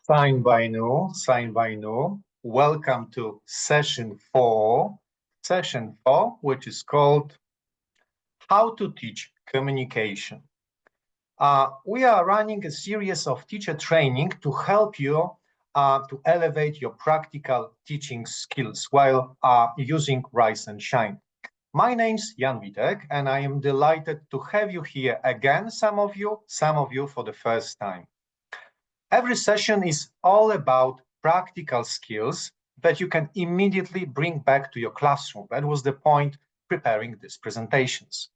Sign by no. Welcome to session 4, which is called How to Teach Communication. We are running a series of teacher training to help you to elevate your practical teaching skills while using Rise and Shine. My name's Jan Witek, and I am delighted to have you here again, some of you for the first time. Every session is all about practical skills that you can immediately bring back to your classroom. That was the point preparing these presentations.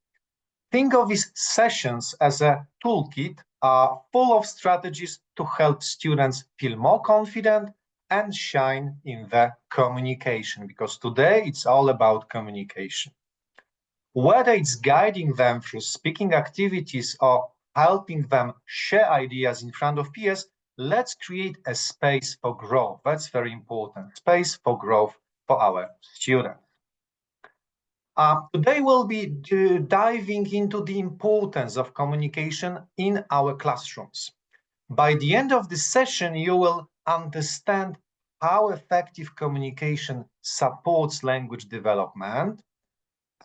Think of these sessions as a toolkit full of strategies to help students feel more confident and shine in their communication, because today it's all about communication. Whether it's guiding them through speaking activities or helping them share ideas in front of peers, let's create a space for growth. That's very important, space for growth for our students. Today we'll be diving into the importance of communication in our classrooms. By the end of this session, you will understand how effective communication supports language development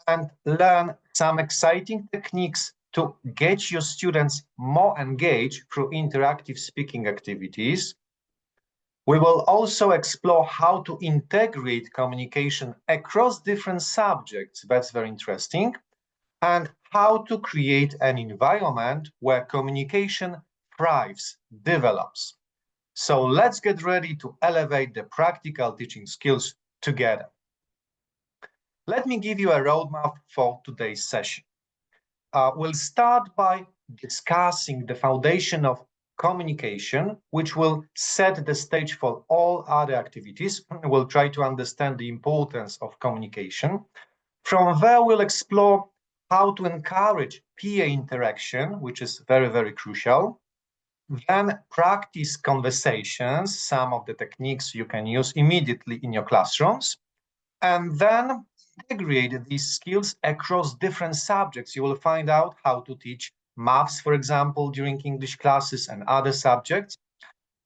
and learn some exciting techniques to get your students more engaged through interactive speaking activities. We will also explore how to integrate communication across different subjects. That's very interesting. And how to create an environment where communication thrives, develops. So let's get ready to elevate the practical teaching skills together. Let me give you a roadmap for today's session. We'll start by discussing the foundation of communication, which will set the stage for all other activities. We'll try to understand the importance of communication. From there, we'll explore how to encourage peer interaction, which is very, very crucial. Then practice conversations, some of the techniques you can use immediately in your classrooms. And then integrate these skills across different subjects. You will find out how to teach maths, for example, during English classes and other subjects.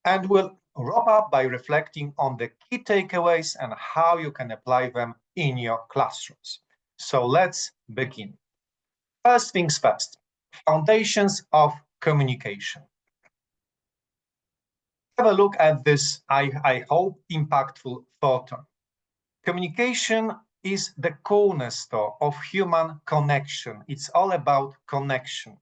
And we'll wrap up by reflecting on the key takeaways and how you can apply them in your classrooms. So let's begin. First things first, foundations of communication. Have a look at this, I hope, impactful photo. Communication is the cornerstone of human connection. It's all about connection.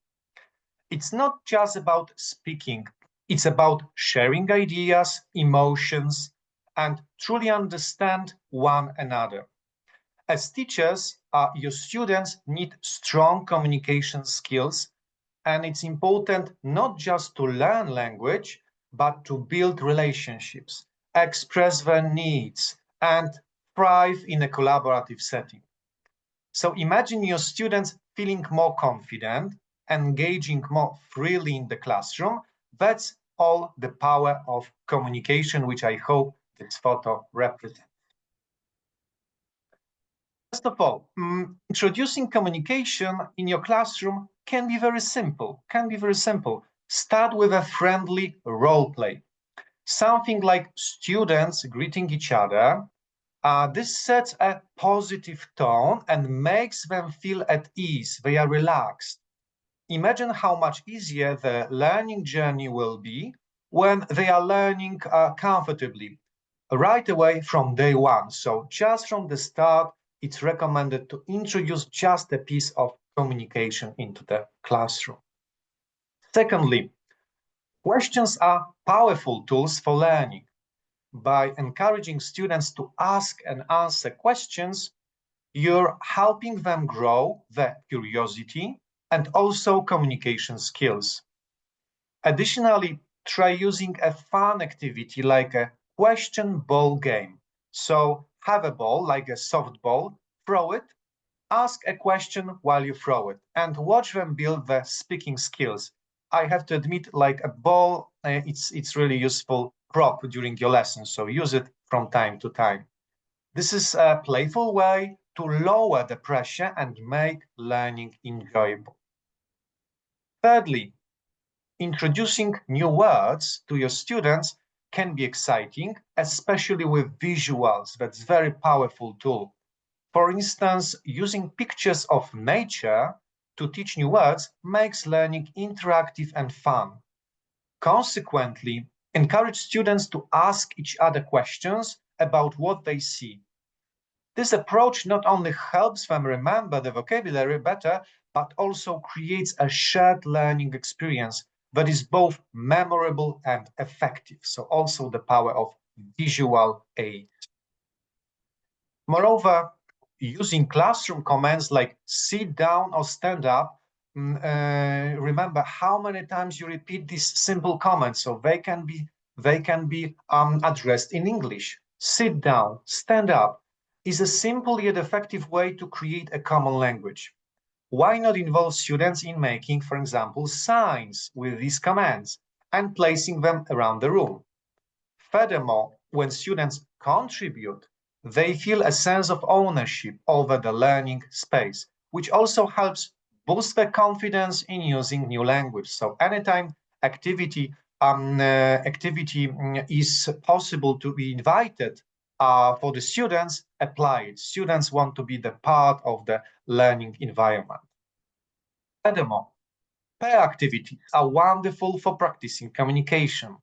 It's not just about speaking. It's about sharing ideas, emotions, and truly understand one another. As teachers, your students need strong communication skills, and it's important not just to learn language, but to build relationships, express their needs, and thrive in a collaborative setting. So imagine your students feeling more confident, engaging more freely in the classroom. That's all the power of communication, which I hope this photo represents. First of all, introducing communication in your classroom can be very simple, Start with a friendly role play. Something like students greeting each other. This sets a positive tone and makes them feel at ease. They are relaxed. Imagine how much easier the learning journey will be when they are learning comfortably right away from day one. So just from the start, it's recommended to introduce just a piece of communication into the classroom. Secondly, questions are powerful tools for learning. By encouraging students to ask and answer questions, you're helping them grow their curiosity and also communication skills. Additionally, try using a fun activity like a question ball game. So have a ball, like a softball, throw it, ask a question while you throw it, and watch them build their speaking skills. I have to admit, like a ball, it's really useful prop during your lessons, so use it from time to time. This is a playful way to lower the pressure and make learning enjoyable. Thirdly, introducing new words to your students can be exciting, especially with visuals. That's a very powerful tool. For instance, using pictures of nature to teach new words makes learning interactive and fun. Consequently, encourage students to ask each other questions about what they see. This approach not only helps them remember the vocabulary better, but also creates a shared learning experience that is both memorable and effective. So also the power of visual aids. Moreover, using classroom commands like sit down or stand up, remember how many times you repeat these simple comments, so they can be addressed in English. Sit down, stand up is a simple yet effective way to create a common language. Why not involve students in making, for example, signs with these commands and placing them around the room? Furthermore, when students contribute, they feel a sense of ownership over the learning space, which also helps boost their confidence in using new language. So anytime activity is possible to be invited for the students, apply it. Students want to be the part of the learning environment. Furthermore, pair activities are wonderful for practicing communication.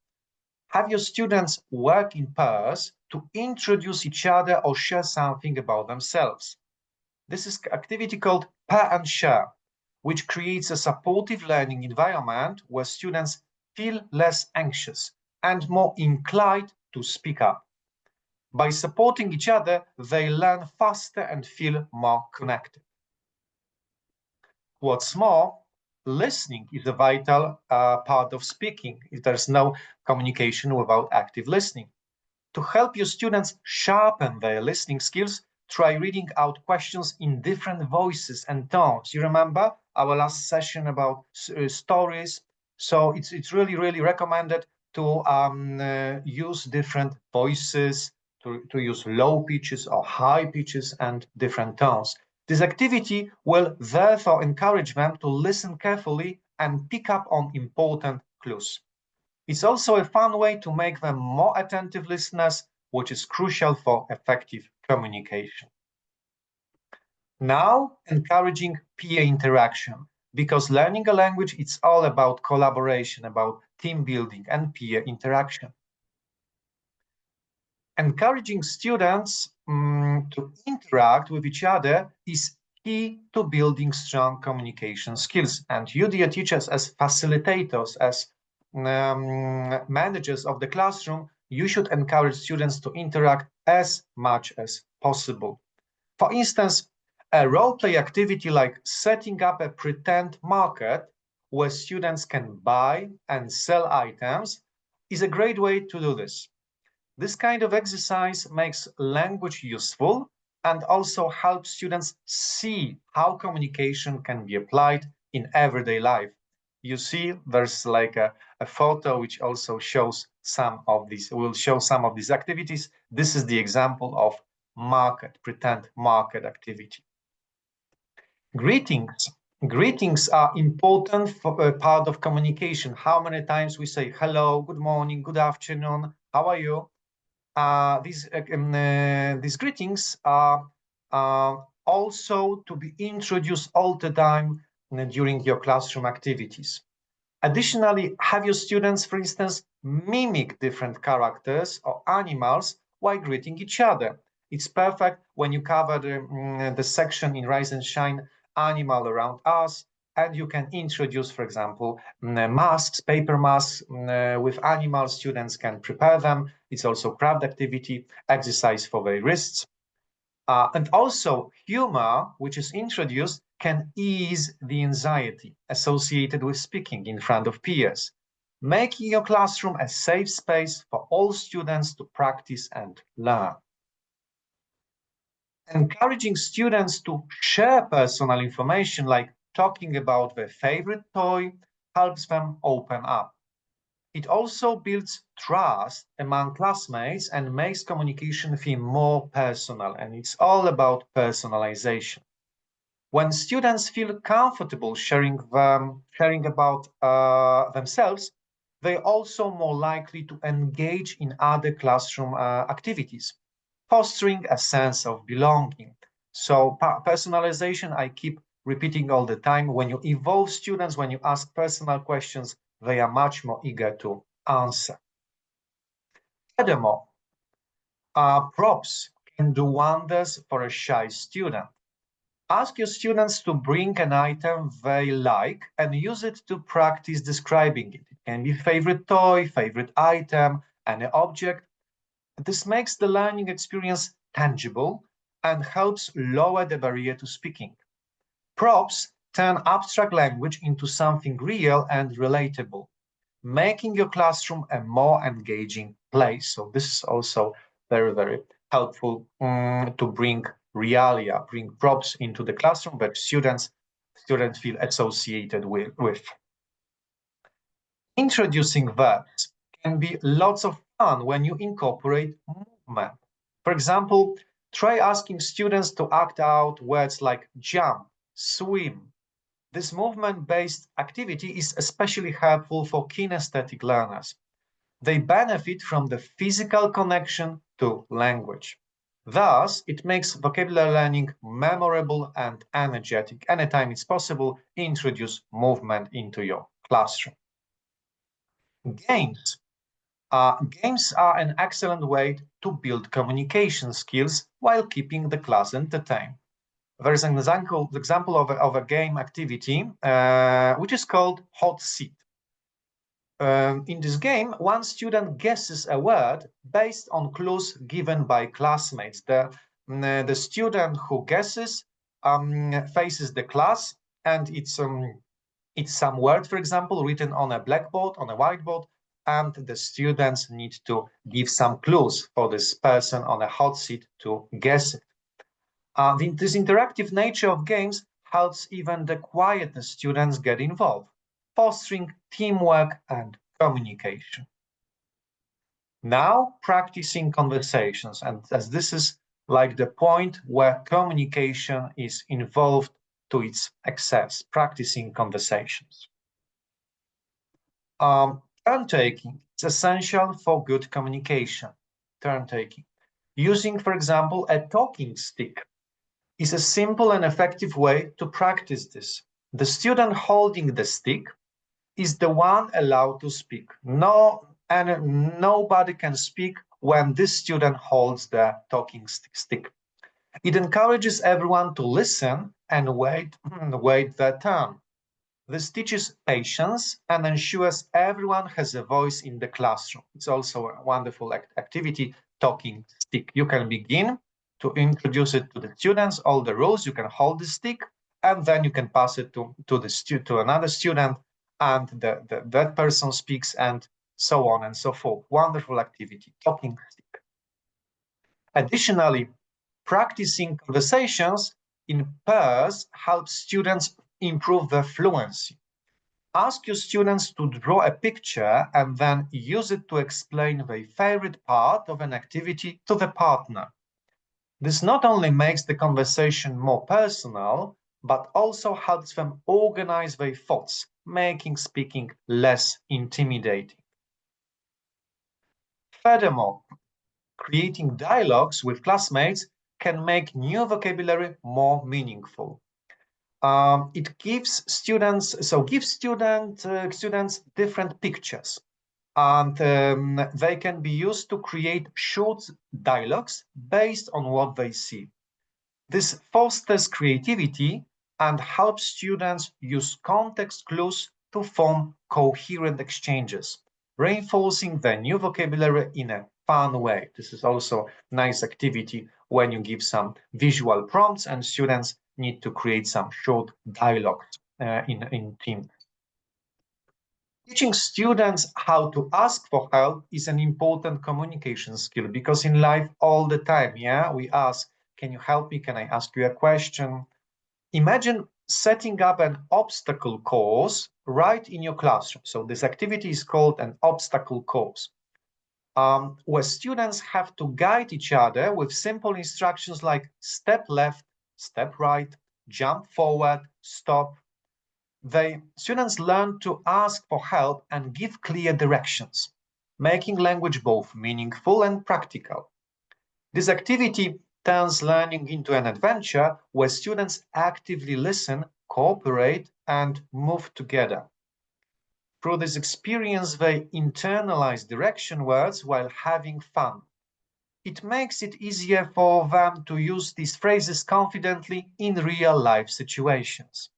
Have your students work in pairs to introduce each other or share something about themselves. This is an activity called pair and share, which creates a supportive learning environment where students feel less anxious and more inclined to speak up. By supporting each other, they learn faster and feel more connected. What's more, listening is a vital part of speaking. There's no communication without active listening. To help your students sharpen their listening skills, try reading out questions in different voices and tones. You remember our last session about stories? So it's really recommended to use different voices, to use low pitches or high pitches and different tones. This activity will therefore encourage them to listen carefully and pick up on important clues. It's also a fun way to make them more attentive listeners, which is crucial for effective communication. Now, encouraging peer interaction, because learning a language, it's all about collaboration, about team building and peer interaction. Encouraging students to interact with each other is key to building strong communication skills. And you, dear teachers, as facilitators, as managers of the classroom, you should encourage students to interact as much as possible. For instance, a role-play activity like setting up a pretend market where students can buy and sell items is a great way to do this. This kind of exercise makes language useful and also helps students see how communication can be applied in everyday life. You see, there's like a photo which also shows some of these, will show some of these activities. This is the example of market, pretend market activity. Greetings. Greetings are important for a part of communication. How many times we say hello, good morning, good afternoon, how are you? These greetings are also to be introduced all the time during your classroom activities. Additionally, have your students, for instance, mimic different characters or animals while greeting each other. It's perfect when you cover the section in Rise and Shine Animal Around Us, and you can introduce, for example, masks, paper masks with animals. Students can prepare them. It's also craft activity, exercise for their wrists. And also humor, which is introduced, can ease the anxiety associated with speaking in front of peers, making your classroom a safe space for all students to practice and learn. Encouraging students to share personal information like talking about their favorite toy helps them open up. It also builds trust among classmates and makes communication feel more personal, and it's all about personalization. When students feel comfortable sharing about themselves, they're also more likely to engage in other classroom activities, fostering a sense of belonging. So personalization, I keep repeating all the time, when you involve students, when you ask personal questions, they are much more eager to answer. Furthermore, props can do wonders for a shy student. Ask your students to bring an item they like and use it to practice describing it. It can be favorite toy, favorite item, an object. This makes the learning experience tangible and helps lower the barrier to speaking. Props turn abstract language into something real and relatable, making your classroom a more engaging place. So this is also very, very helpful to bring realia, bring props into the classroom that students feel associated with. Introducing verbs can be lots of fun when you incorporate movement. For example, try asking students to act out words like jump, swim. This movement-based activity is especially helpful for kinesthetic learners. They benefit from the physical connection to language. Thus, it makes vocabulary learning memorable and energetic. Anytime it's possible, introduce movement into your classroom. Games. Games are an excellent way to build communication skills while keeping the class entertained. There is an example of a game activity which is called hot seat. In this game, one student guesses a word based on clues given by classmates. The student who guesses faces the class, and it's some word, for example, written on a blackboard, on a whiteboard, and the students need to give some clues for this person on a hot seat to guess it. This interactive nature of games helps even the quietest students get involved, fostering teamwork and communication. Now, practicing conversations, and as this is like the point where communication is involved to its excess, practicing conversations. Turn-taking is essential for good communication. Turn-taking. Using, for example, a talking stick is a simple and effective way to practice this. The student holding the stick is the one allowed to speak. Nobody can speak when this student holds the talking stick. It encourages everyone to listen and wait their turn. This teaches patience and ensures everyone has a voice in the classroom. It's also a wonderful activity, talking stick. You can begin to introduce it to the students, all the rules. You can hold the stick, and then you can pass it to another student, and that person speaks, and so on and so forth. Wonderful activity, talking stick. Additionally, practicing conversations in pairs helps students improve their fluency. Ask your students to draw a picture and then use it to explain their favorite part of an activity to the partner. This not only makes the conversation more personal, but also helps them organize their thoughts, making speaking less intimidating. Furthermore, creating dialogues with classmates can make new vocabulary more meaningful. It gives students different pictures, and they can be used to create short dialogues based on what they see. This fosters creativity and helps students use context clues to form coherent exchanges, reinforcing their new vocabulary in a fun way. This is also a nice activity when you give some visual prompts and students need to create some short dialogues in teams. Teaching students how to ask for help is an important communication skill, because in life all the time, we ask, can you help me? Can I ask you a question? Imagine setting up an obstacle course right in your classroom. So this activity is called an obstacle course, where students have to guide each other with simple instructions like step left, step right, jump forward, stop. Students learn to ask for help and give clear directions, making language both meaningful and practical. This activity turns learning into an adventure where students actively listen, cooperate, and move together. Through this experience, they internalize direction words while having fun. It makes it easier for them to use these phrases confidently in real-life situations.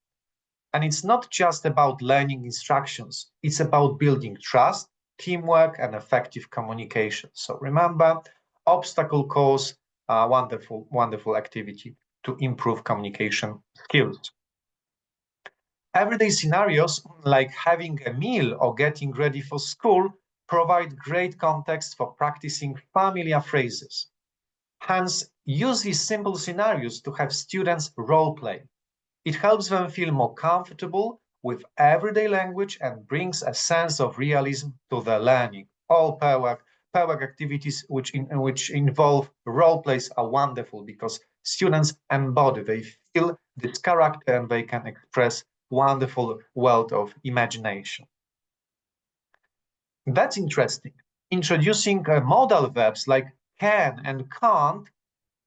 And it's not just about learning instructions, it's about building trust, teamwork, and effective communication. So remember, obstacle course, wonderful, wonderful activity to improve communication skills. Everyday scenarios like having a meal or getting ready for school provide great context for practicing familiar phrases. Hence, use these simple scenarios to have students role play. It helps them feel more comfortable with everyday language and brings a sense of realism to their learning. All pair work activities which involve role plays are wonderful because students embody, they feel this character and they can express wonderful world of imagination. That's interesting. Introducing modal verbs like can and can't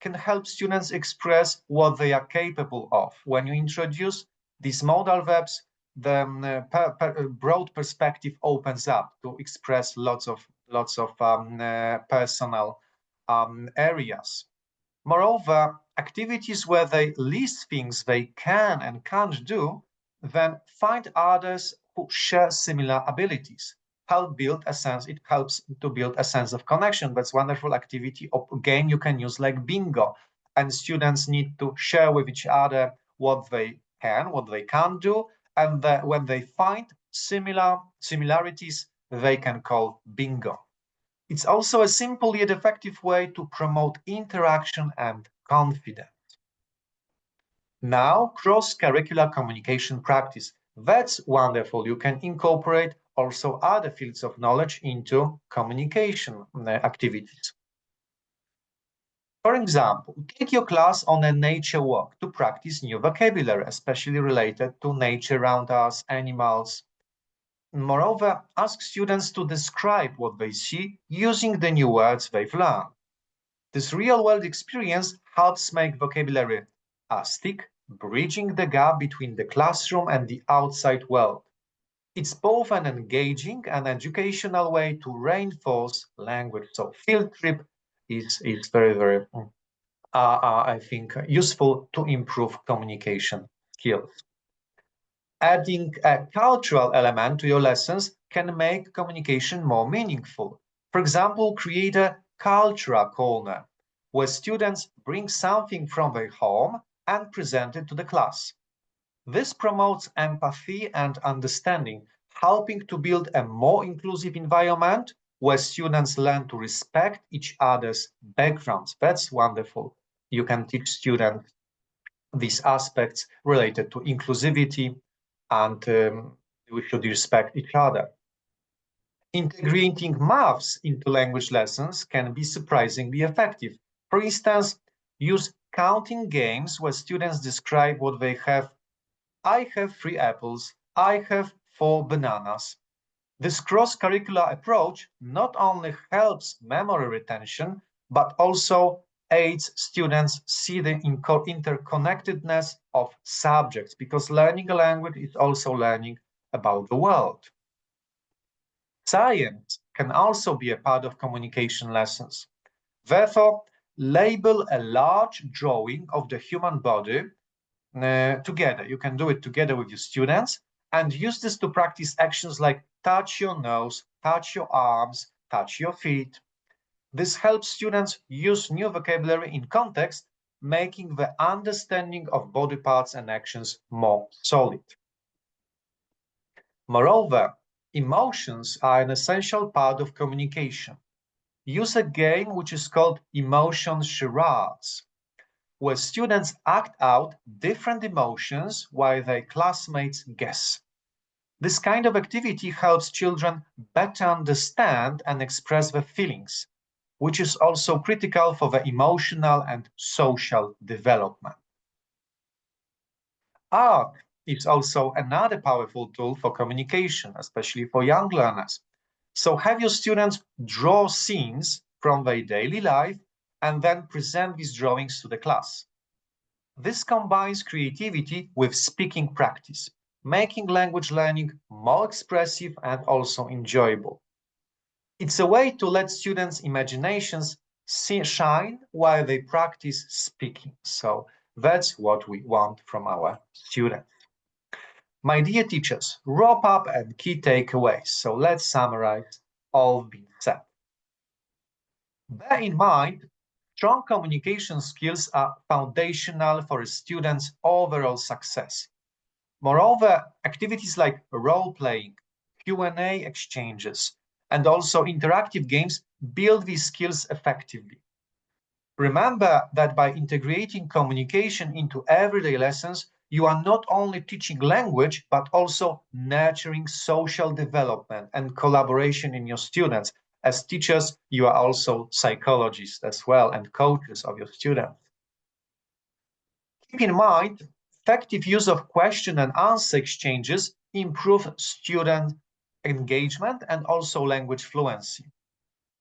can help students express what they are capable of. When you introduce these modal verbs, the broad perspective opens up to express lots of personal areas. Moreover, activities where they list things they can and can't do, then find others who share similar abilities. It helps to build a sense of connection. That's wonderful activity or game you can use like bingo. And students need to share with each other what they can, what they can't do. And when they find similarities, they can call bingo. It's also a simple yet effective way to promote interaction and confidence. Now, cross-curricular communication practice. That's wonderful. You can incorporate also other fields of knowledge into communication activities. For example, take your class on a nature walk to practice new vocabulary, especially related to nature around us, animals. Moreover, ask students to describe what they see using the new words they've learned. This real-world experience helps make vocabulary stick, bridging the gap between the classroom and the outside world. It's both an engaging and educational way to reinforce language. So field trip is very, very, I think, useful to improve communication skills. Adding a cultural element to your lessons can make communication more meaningful. For example, create a cultural corner where students bring something from their home and present it to the class. This promotes empathy and understanding, helping to build a more inclusive environment where students learn to respect each other's backgrounds. That's wonderful. You can teach students these aspects related to inclusivity, and we should respect each other. Integrating maths into language lessons can be surprisingly effective. For instance, use counting games where students describe what they have. I have 3 apples. I have 4 bananas. This cross-curricular approach not only helps memory retention, but also aids students see the interconnectedness of subjects, because learning a language is also learning about the world. Science can also be a part of communication lessons. Therefore, label a large drawing of the human body together. You can do it together with your students and use this to practice actions like touch your nose, touch your arms, touch your feet. This helps students use new vocabulary in context, making the understanding of body parts and actions more solid. Moreover, emotions are an essential part of communication. Use a game which is called emotion charades, where students act out different emotions while their classmates guess. This kind of activity helps children better understand and express their feelings, which is also critical for their emotional and social development. Arg is also another powerful tool for communication, especially for young learners. So have your students draw scenes from their daily life and then present these drawings to the class. This combines creativity with speaking practice, making language learning more expressive and also enjoyable. It's a way to let students' imaginations shine while they practice speaking. So that's what we want from our students. My dear teachers, wrap up and key takeaways. So let's summarize all being said. Bear in mind, strong communication skills are foundational for a student's overall success. Moreover, activities like role-playing, Q&A exchanges, and also interactive games build these skills effectively. Remember that by integrating communication into everyday lessons, you are not only teaching language, but also nurturing social development and collaboration in your students. As teachers, you are also psychologists as well and coaches of your students. Keep in mind, effective use of question and answer exchanges improve student engagement and also language fluency.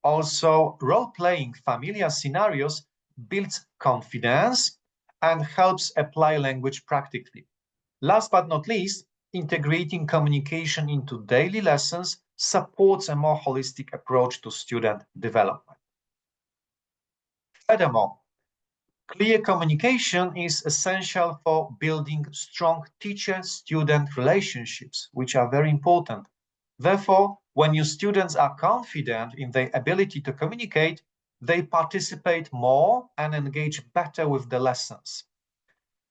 Also, role-playing familiar scenarios builds confidence and helps apply language practically. Last but not least, integrating communication into daily lessons supports a more holistic approach to student development. Furthermore, clear communication is essential for building strong teacher-student relationships, which are very important. Therefore, when your students are confident in their ability to communicate, they participate more and engage better with the lessons.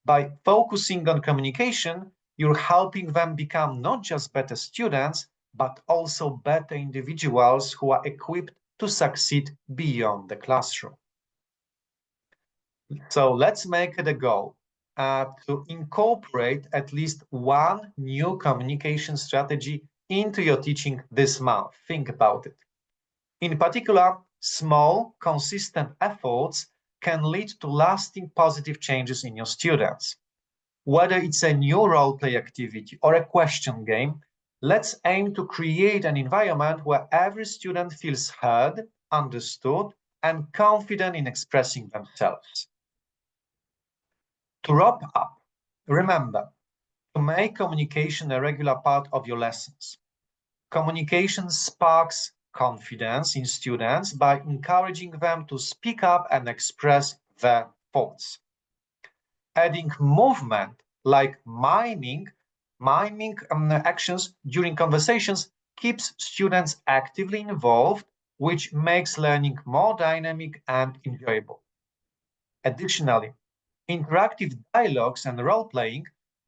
By focusing on communication, you're helping them become not just better students, but also better individuals who are equipped to succeed beyond the classroom. So let's make it a goal to incorporate at least one new communication strategy into your teaching this month. Think about it. In particular, small, consistent efforts can lead to lasting positive changes in your students. Whether it's a new role-play activity or a question game, let's aim to create an environment where every student feels heard, understood, and confident in expressing themselves. To wrap up, remember to make communication a regular part of your lessons. Communication sparks confidence in students by encouraging them to speak up and express their thoughts. Adding movement like miming actions during conversations keeps students actively involved, which makes learning more dynamic and enjoyable. Additionally, interactive dialogues and role-playing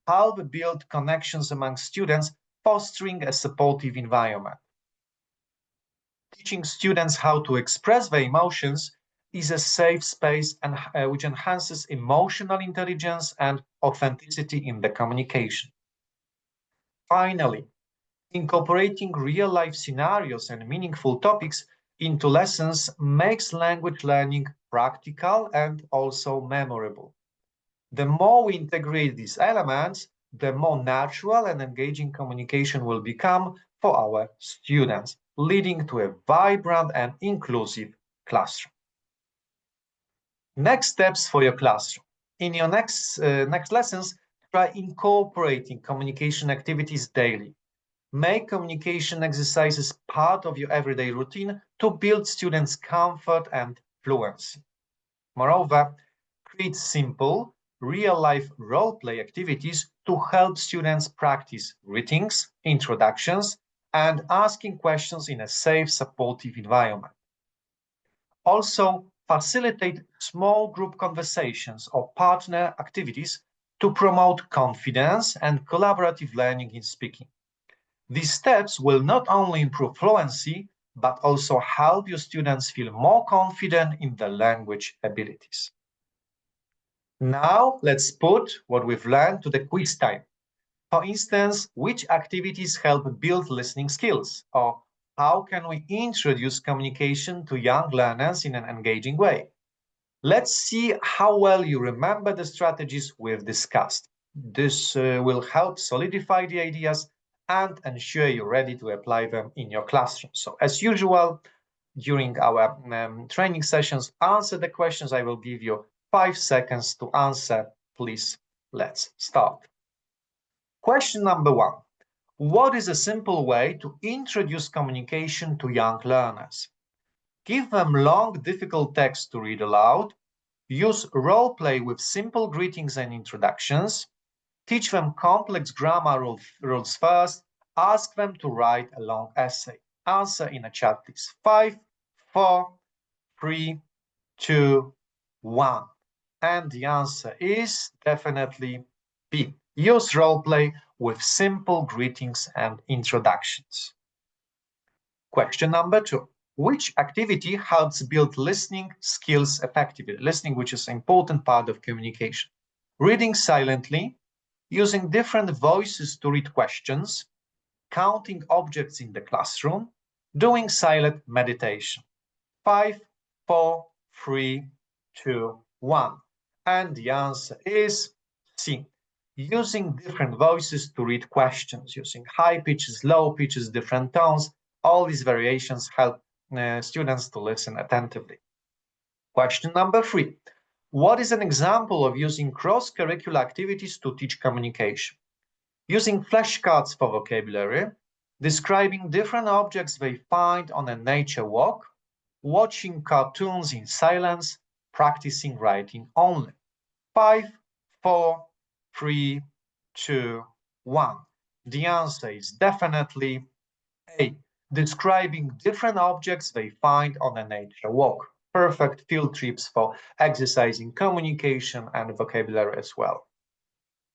help build connections among students, fostering a supportive environment. Teaching students how to express their emotions is a safe space and which enhances emotional intelligence and authenticity in the communication. Finally, incorporating real-life scenarios and meaningful topics into lessons makes language learning practical and also memorable. The more we integrate these elements, the more natural and engaging communication will become for our students, leading to a vibrant and inclusive classroom. Next steps for your classroom. In your next lessons, try incorporating communication activities daily. Make communication exercises part of your everyday routine to build students' comfort and fluency. Moreover, create simple, real-life role-play activities to help students practice greetings, introductions, and asking questions in a safe, supportive environment. Also, facilitate small group conversations or partner activities to promote confidence and collaborative learning in speaking. These steps will not only improve fluency, but also help your students feel more confident in their language abilities. Now, let's put what we've learned to the quiz time. For instance, which activities help build listening skills? Or how can we introduce communication to young learners in an engaging way? Let's see how well you remember the strategies we've discussed. This will help solidify the ideas and ensure you're ready to apply them in your classroom. So as usual, during our training sessions, answer the questions. I will give you 5 seconds to answer. Please, let's start. Question number 1. What is a simple way to introduce communication to young learners? Give them long, difficult text to read aloud. Use role play with simple greetings and introductions. Teach them complex grammar rules first. Ask them to write a long essay. Answer in a chat, please. 5, 4, 3, 2, 1. And the answer is definitely B. Use role play with simple greetings and introductions. Question number 2. Which activity helps build listening skills effectively? Listening, which is an important part of communication. Reading silently, using different voices to read questions, counting objects in the classroom, doing silent meditation. 5, 4, 3, 2, 1. And the answer is C. Using different voices to read questions, using high pitches, low pitches, different tones. All these variations help students to listen attentively. Question number 3. What is an example of using cross-curricular activities to teach communication? Using flashcards for vocabulary, describing different objects they find on a nature walk, watching cartoons in silence, practicing writing only. 5, 4, 3, 2, 1. The answer is definitely A. Describing different objects they find on a nature walk. Perfect field trips for exercising communication and vocabulary as well.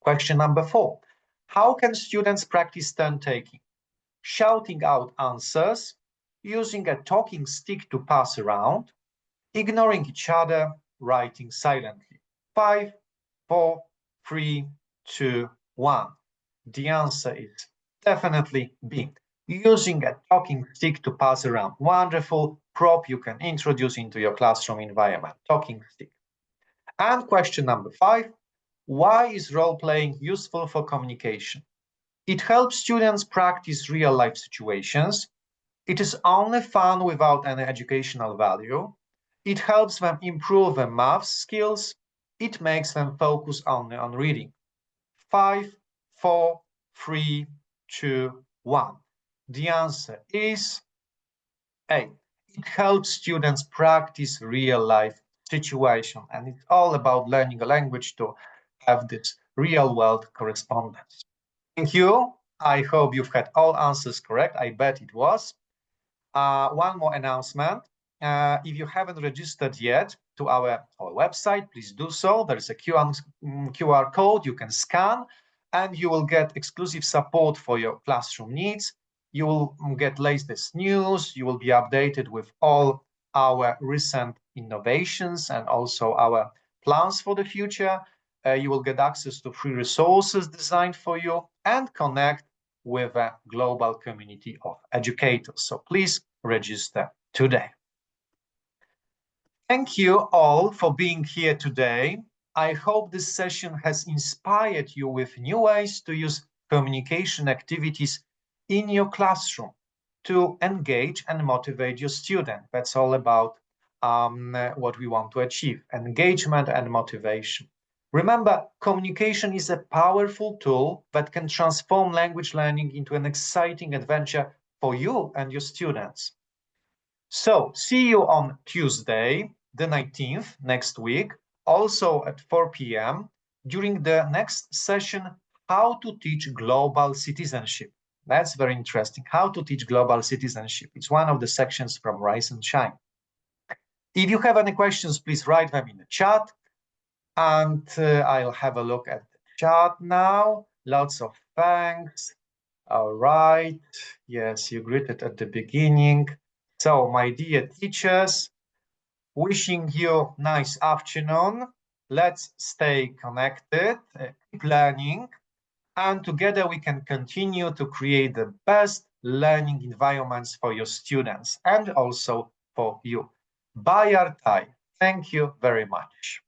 Question number 4. How can students practice turn-taking? Shouting out answers, using a talking stick to pass around, ignoring each other, writing silently. 5, 4, 3, 2, 1. The answer is definitely B. Using a talking stick to pass around. Wonderful prop you can introduce into your classroom environment. Talking stick. And question number 5. Why is role-playing useful for communication? It helps students practice real-life situations. It is only fun without any educational value. It helps them improve their math skills. It makes them focus only on reading. 5, 4, 3, 2, 1. The answer is A. It helps students practice real-life situation, and it's all about learning a language to have this real-world correspondence. Thank you. I hope you've had all answers correct. I bet it was. One more announcement. If you haven't registered yet to our website, please do so. There is a QR code you can scan, and you will get exclusive support for your classroom needs. You will get latest news. You will be updated with all our recent innovations and also our plans for the future. You will get access to free resources designed for you and connect with a global community of educators. So please register today. Thank you all for being here today. I hope this session has inspired you with new ways to use communication activities in your classroom to engage and motivate your student. That's all about what we want to achieve, engagement and motivation. Remember, communication is a powerful tool that can transform language learning into an exciting adventure for you and your students. So, see you on Tuesday, the 19th, next week, also at 4 p.m. during the next session, How to Teach Global Citizenship. That's very interesting. How to Teach Global Citizenship. It's one of the sections from Rise and Shine. If you have any questions, please write them in the chat. And I'll have a look at the chat now. Lots of thanks. All right. Yes, you greeted at the beginning. So, my dear teachers, wishing you nice afternoon. Let's stay connected, keep learning, and together we can continue to create the best learning environments for your students and also for you. Bye, Artai. Thank you very much.